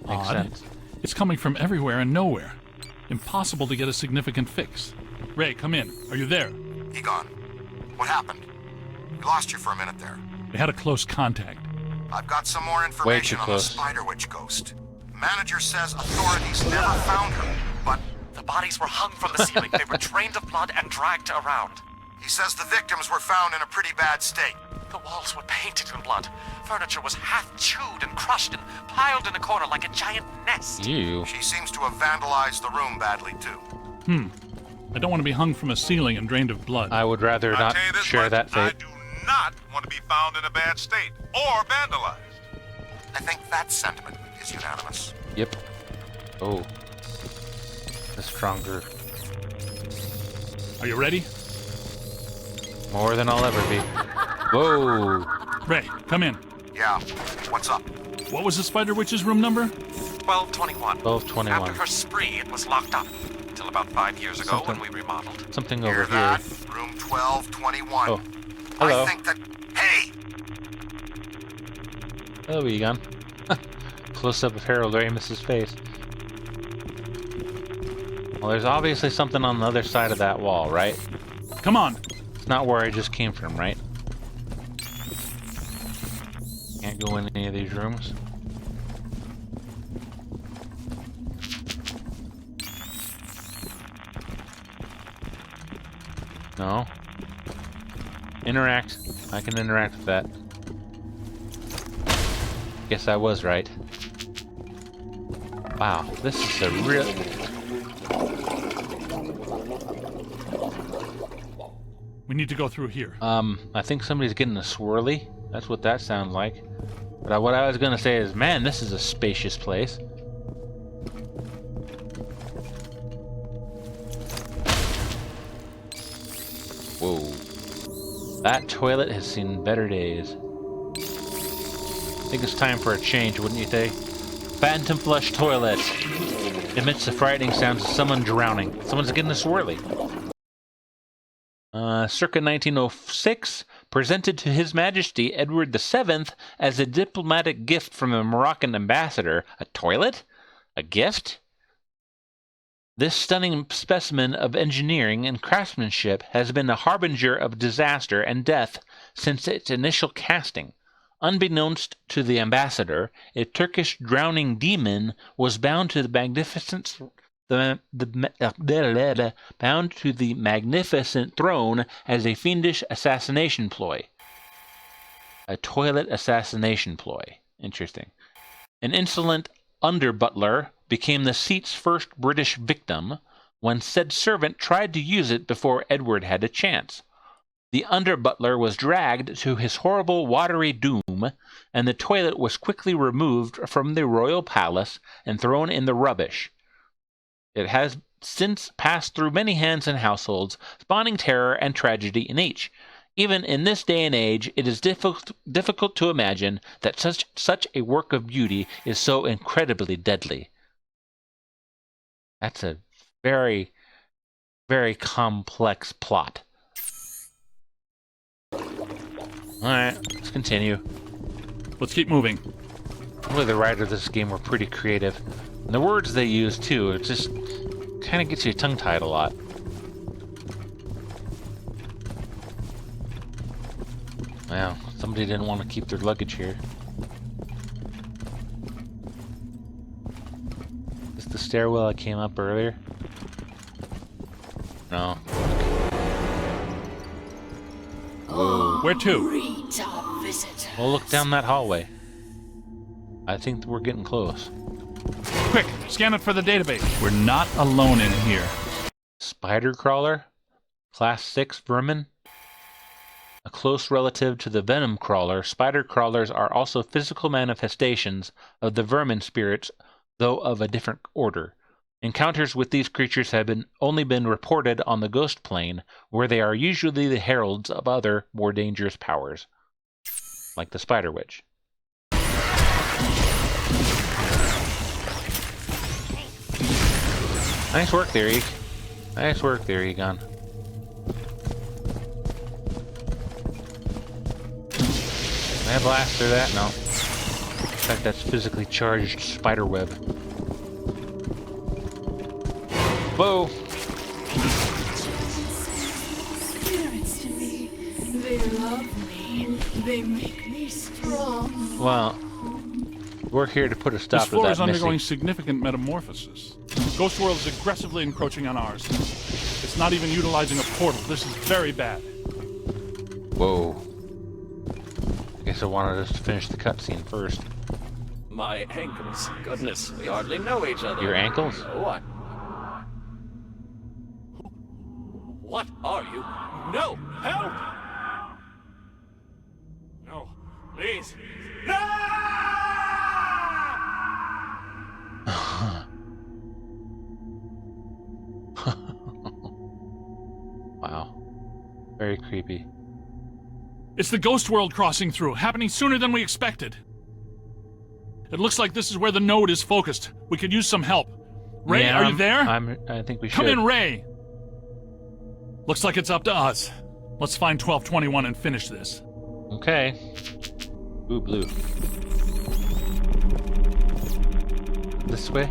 Makes Odd. sense. It's coming from everywhere and nowhere. Impossible to get a significant fix. Ray, come in. Are you there? Egon, what happened? We lost you for a minute there. We had a close contact. I've got some more information on the Spider Witch ghost. Manager says authorities never found her, but The bodies were hung from the ceiling. They were drained of blood and dragged around. he says the victims were found in a pretty bad state. The walls were painted in blood. Furniture was half chewed and crushed and piled in a corner like a giant nest. You. She seems to have vandalized the room badly, too. I don't want to be hung from a ceiling and drained of blood. I would rather I'll not tell you this share much, that I fate. do not want to be found in a bad state or vandalized. I think that sentiment is unanimous. Yep. Oh. The stronger. Are you ready? More than I'll ever be. Whoa. Ray, come in. Yeah, what's up? What was the Spider Witch's room number? 1221. 1221. After her spree, it was locked up. Until about 5 years ago when we remodeled. Something Hear over here. that? Room 1221. Oh. Hello. I think that... Hey! Hello, Egon. Close up of Harold Ramis's face. Well, there's obviously something on the other side of that wall, right? Come on. It's not where I just came from, right? Can't go in any of these rooms. No. Interact. I can interact with that. Guess I was right. Wow, this is a real... We need to go through here. I think somebody's getting a swirly. That's what that sounds like. But what I was gonna say is, man, this is a spacious place. Whoa. That toilet has seen better days. I think it's time for a change, wouldn't you say? Phantom flush toilet emits the frightening sounds of someone drowning. Someone's getting a swirly. Circa 1906, presented to His Majesty Edward VII as a diplomatic gift from a Moroccan ambassador. A toilet? A gift? This stunning specimen of engineering and craftsmanship has been a harbinger of disaster and death since its initial casting. Unbeknownst to the ambassador, a Turkish drowning demon was bound to the magnificent throne as a fiendish assassination ploy. A toilet assassination ploy. Interesting. An insolent under-butler became the seat's first British victim when said servant tried to use it before Edward had a chance. The under-butler was dragged to his horrible watery doom, and the toilet was quickly removed from the royal palace and thrown in the rubbish. It has since passed through many hands and households, spawning terror and tragedy in each. Even in this day and age, it is difficult to imagine that such a work of beauty is so incredibly deadly. That's a very, very complex plot. Alright, let's continue. Let's keep moving. Really, the writers of this game were pretty creative. And the words they use, too, it just kind of gets you tongue-tied a lot. Well, somebody didn't want to keep their luggage here. Is this the stairwell I came up earlier? No. Whoa. Where to? Greet our visitors. We'll look down that hallway. I think we're getting close. Quick, scan it for the database. We're not alone in here. Spider crawler? Class 6 vermin? A close relative to the venom crawler, spider crawlers are also physical manifestations of the vermin spirits, though of a different order. Encounters with these creatures have only been reported on the ghost plane, where they are usually the heralds of other, more dangerous powers, like the Spider Witch. Nice work there, Eek. Nice work there, Egon. Can I blast through that? No. Looks like that's physically charged spider web. Whoa! Spirits to me. They love me. They make me strong. Well, we're here to put a stop This to floor that, is undergoing Missy. significant metamorphosis. Ghost World is aggressively encroaching on ours. It's not even utilizing a portal. This is very bad. Whoa. I guess I wanted us to finish the cutscene first. My ankles. Goodness, we hardly know each other. Your ankles? What? What are you? No! Help! No, please. Wow. Very creepy. It's the Ghost World crossing through, happening sooner than we expected. It looks like this is where the node is focused. We could use some help. Ray, Yeah, are you there? I think we should. Come in, Ray! Looks like it's up to us. Let's find 1221 and finish this. Okay. Ooh, blue. This way?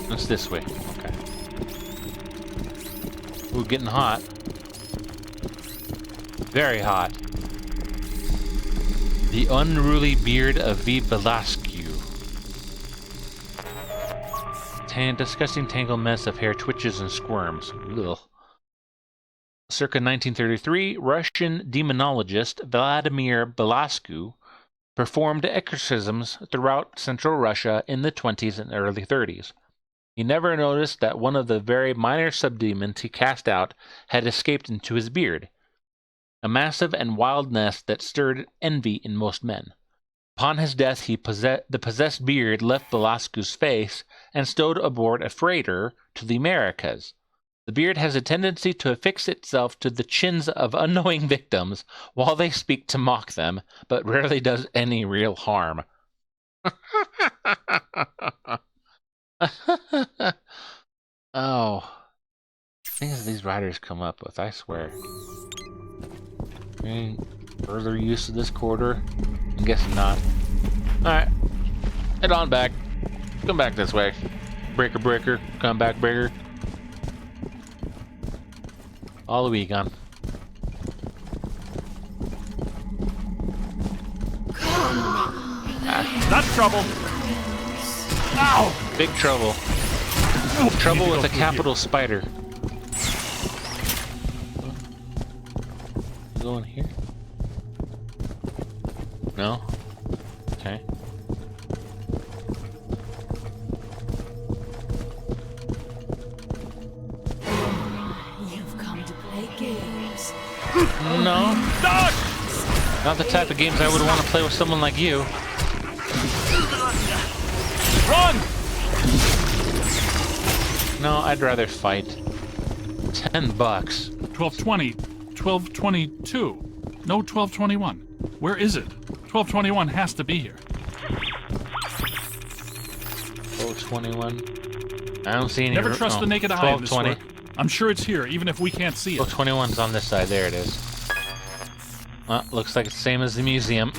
It's this way. Okay. Ooh, getting hot. Very hot. The unruly beard of V. Belascu. Disgusting tangled mess of hair twitches and squirms. Ugh. Circa 1933, Russian demonologist Vladimir Belascu performed exorcisms throughout Central Russia in the 20s and early 30s. He never noticed that one of the very minor subdemons he cast out had escaped into his beard, a massive and wild nest that stirred envy in most men. Upon his death, the possessed beard left Belascu's face and stowed aboard a freighter to the Americas. The beard has a tendency to affix itself to the chins of unknowing victims while they speak to mock them, but rarely does any real harm. Oh. Things these writers come up with, I swear. Any further use of this quarter? I'm guessing not. Alright. Head on back. Come back this way. Breaker, breaker. Come back, breaker. All the way gone. That's trouble! Ow! Big trouble. Trouble with a capital spider. Go in here? No? Okay. You've come to play games. No. Dodge! Not the type of games I would want to play with someone like you. Run! No, I'd rather fight. $10. 1220. 1222. No 1221. Where is it? 1221 has to be here. 1221. I don't see any. Never trust the naked eye in this 1220. work. I'm sure it's here, even if we can't see it. 1221's on this side. There it is. Well, looks like it's the same as the museum.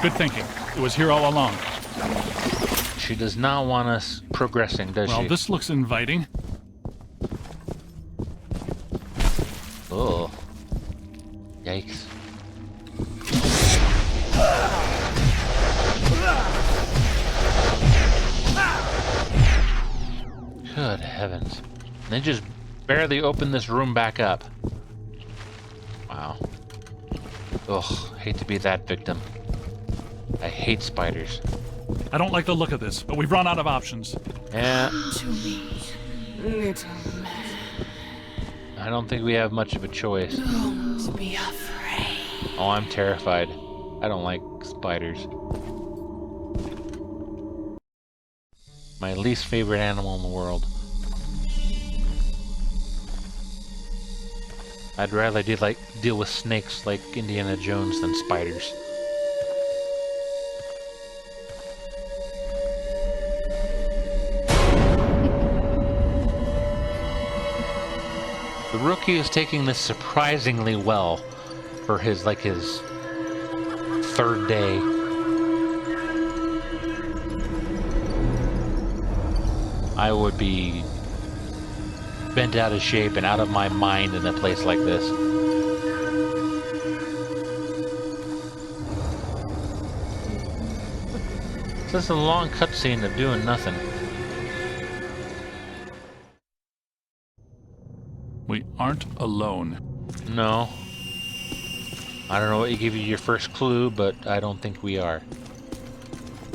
Good thinking. It was here all along. She does not want us progressing, does Well, she? this looks inviting. Oh. Yikes. Good heavens. They just barely opened this room back up. Wow. Ugh, hate to be that victim. I hate spiders. I don't like the look of this, but we've run out of options. Yeah, To me, little man. I don't think we have much of a choice. Don't be afraid. Oh, I'm terrified. I don't like spiders. My least favorite animal in the world. I'd rather deal with snakes like Indiana Jones than spiders. The rookie is taking this surprisingly well for his third day. I would be bent out of shape and out of my mind in a place like this. It's just a long cutscene of doing nothing. We aren't alone. No. I don't know what give you your first clue, but I don't think we are.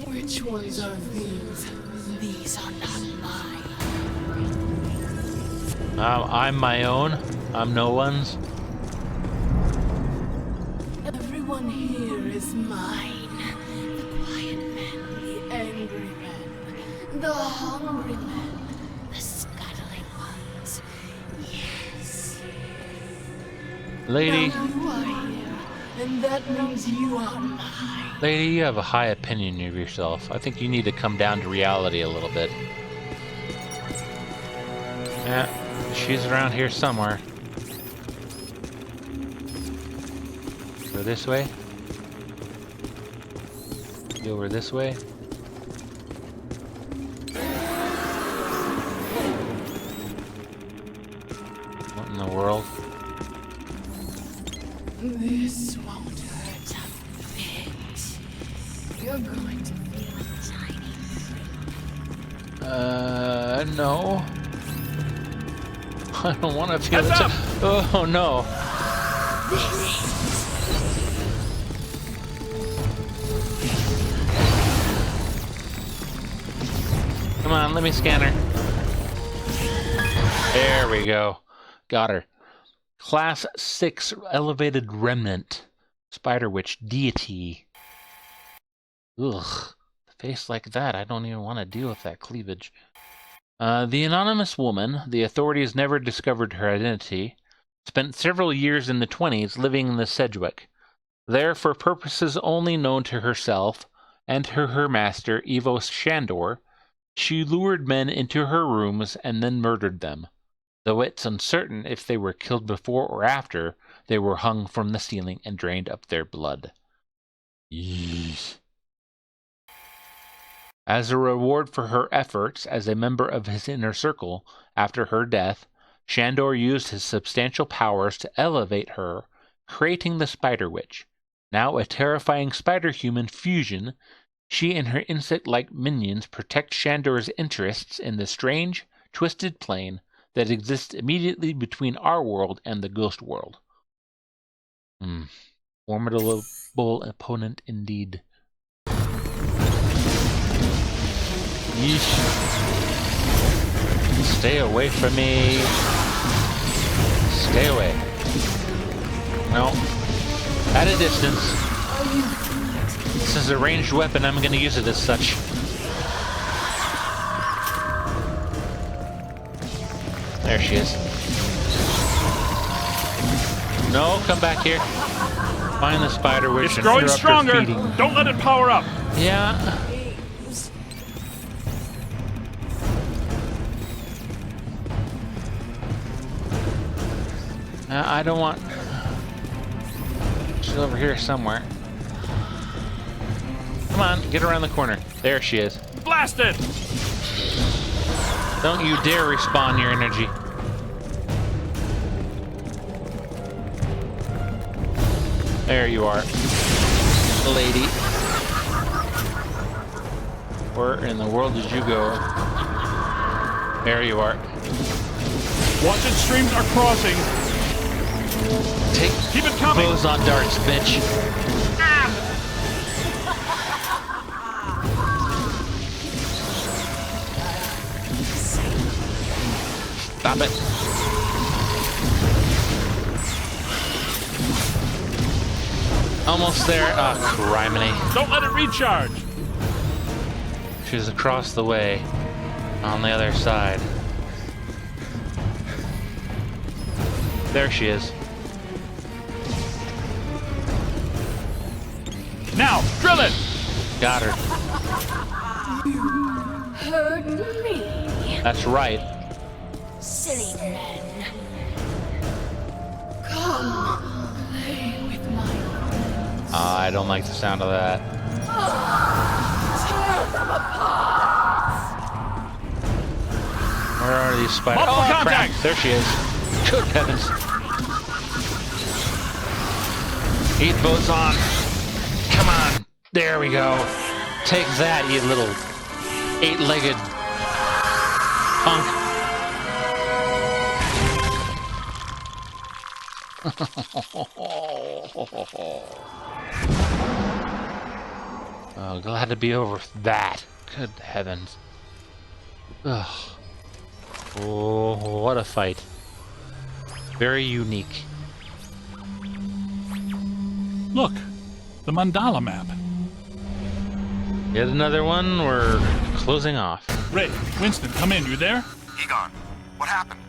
Which ones are these? These are not mine. I'm my own. I'm no one's. Everyone here is mine. The quiet men, the angry men, the hungry men, the scuttling ones. Yes. Lady, Now you are here, and that means you are mine. lady, you have a high opinion of yourself. I think you need to come down to reality a little bit. Yeah, she's around here somewhere. Go this way. Go over this way. What in the world? This won't hurt a bit. You're going to feel a tiny No. I don't want to feel Heads up! Oh, no. Come on, let me scan her. There we go. Got her. Class 6 Elevated Remnant. Spider Witch Deity. Ugh. A face like that, I don't even want to deal with that cleavage. The anonymous woman, the authorities never discovered her identity, spent several years in the 20s living in the Sedgwick. There, for purposes only known to herself and to her master, Ivo Shandor, she lured men into her rooms and then murdered them, though it's uncertain if they were killed before or after they were hung from the ceiling and drained up their blood. Yeesh. As a reward for her efforts as a member of his inner circle after her death, Shandor used his substantial powers to elevate her, creating the Spider Witch. Now a terrifying spider-human fusion, she and her insect-like minions protect Shandor's interests in the strange, twisted plane that exists immediately between our world and the ghost world. Formidable opponent indeed. Yeesh. Stay away from me. Stay away. No. At a distance. This is a ranged weapon. I'm going to use it as such. There she is. No, come back here. Find the spider witch. It's and growing interrupt her stronger. feeding. Don't let it power up. Yeah. I don't want... She's over here somewhere. Come on, get around the corner. There she is. Blast it! Don't you dare respawn your energy. There you are, lady. Where in the world did you go? There you are. Wanted streams are crossing. Keep it coming. Bows on darts, bitch. Stop it. Almost there. Ah, criminy. Don't let it recharge. She's across the way. On the other side. There she is. Now, drill it! Got her. Hurt me, That's right. silly men. Come, play with my friends. I don't like the sound of that. Tear them apart. Where are these spiders? Multiple Oh, crap. contact! There she is. Good heavens. 8 boats on. Come on. There we go. Take that, you little 8-legged punk. Oh, glad to be over with that. Good heavens. Ugh. Oh, what a fight. Very unique. Look, the mandala map. Yet another one. We're closing off. Ray, Winston, come in. You there? Egon, what happened?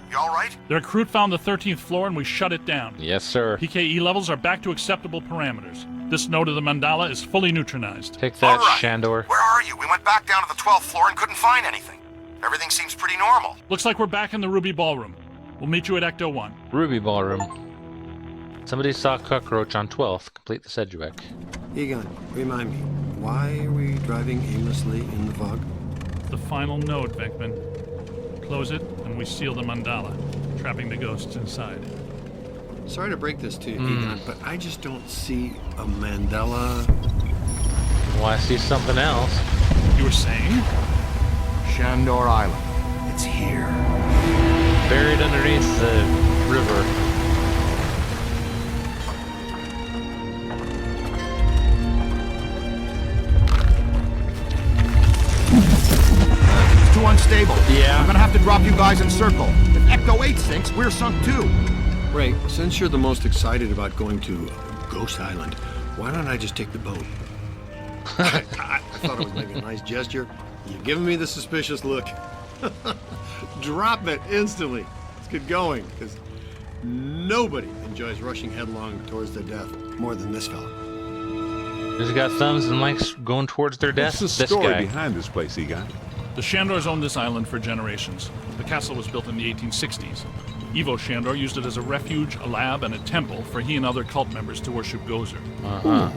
You all right? The recruit found the 13th floor and we shut it down. Yes, sir. PKE levels are back to acceptable parameters. This node of the mandala is fully neutralized. Take that, All right. Shandor. Where are you? We went back down to the 12th floor and couldn't find anything. Everything seems pretty normal. Looks like we're back in the Ruby Ballroom. We'll meet you at Ecto 1. Ruby Ballroom. Somebody saw Cockroach on 12th. Complete the Sedgwick. Egon, remind me, why are we driving aimlessly in the fog? The final node, Venkman. Close it, and we seal the mandala, trapping the ghosts inside. Sorry to break this to you, Egon, but I just don't see a mandala. Well, I see something else. You were saying? Shandor Island. It's here. Buried underneath the river. It's too unstable. Yeah. I'm gonna have to drop you guys in circle. If Ecto 8 sinks, we're sunk too. Ray, since you're the most excited about going to Ghost Island, why don't I just take the boat? I thought it was maybe a nice gesture. You're giving me the suspicious look. Drop it instantly. Let's get going, because nobody enjoys rushing headlong towards their death more than this fella. Who's got thumbs and likes going towards their death? What's the This story guy. behind this place, Egon? The Shandors owned this island for generations. The castle was built in the 1860s. Ivo Shandor used it as a refuge, a lab, and a temple for he and other cult members to worship Gozer. Uh-huh.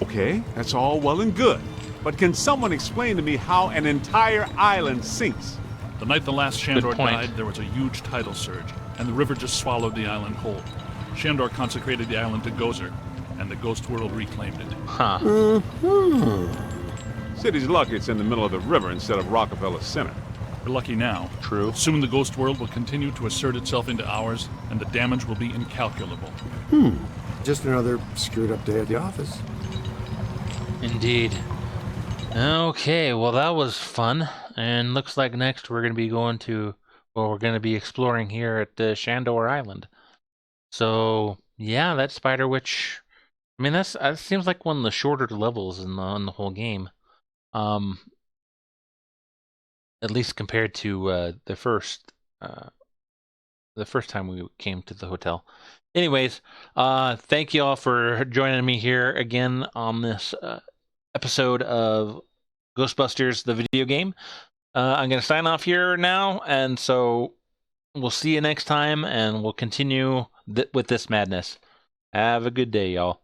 Okay, that's all well and good. But can someone explain to me how an entire island sinks? The night the last Shandor point. died, there was a huge tidal surge, and the river just swallowed the island whole. Shandor consecrated the island to Gozer, and the ghost world reclaimed it. Huh. City's lucky it's in the middle of the river instead of Rockefeller Center. We're lucky now. True. Soon the ghost world will continue to assert itself into ours, and the damage will be incalculable. Just another screwed up day at the office. Indeed. Okay, well that was fun. And looks like next we're going to be going to, well, we're going to be exploring here at the Shandor Island. So, yeah, that Spider Witch, I mean, that seems like one of the shorter levels in the whole game. At least compared to the first time we came to the hotel. Anyways, thank you all for joining me here again on this episode of Ghostbusters, the video game. I'm going to sign off here now, and so we'll see you next time, and we'll continue with this madness. Have a good day, y'all.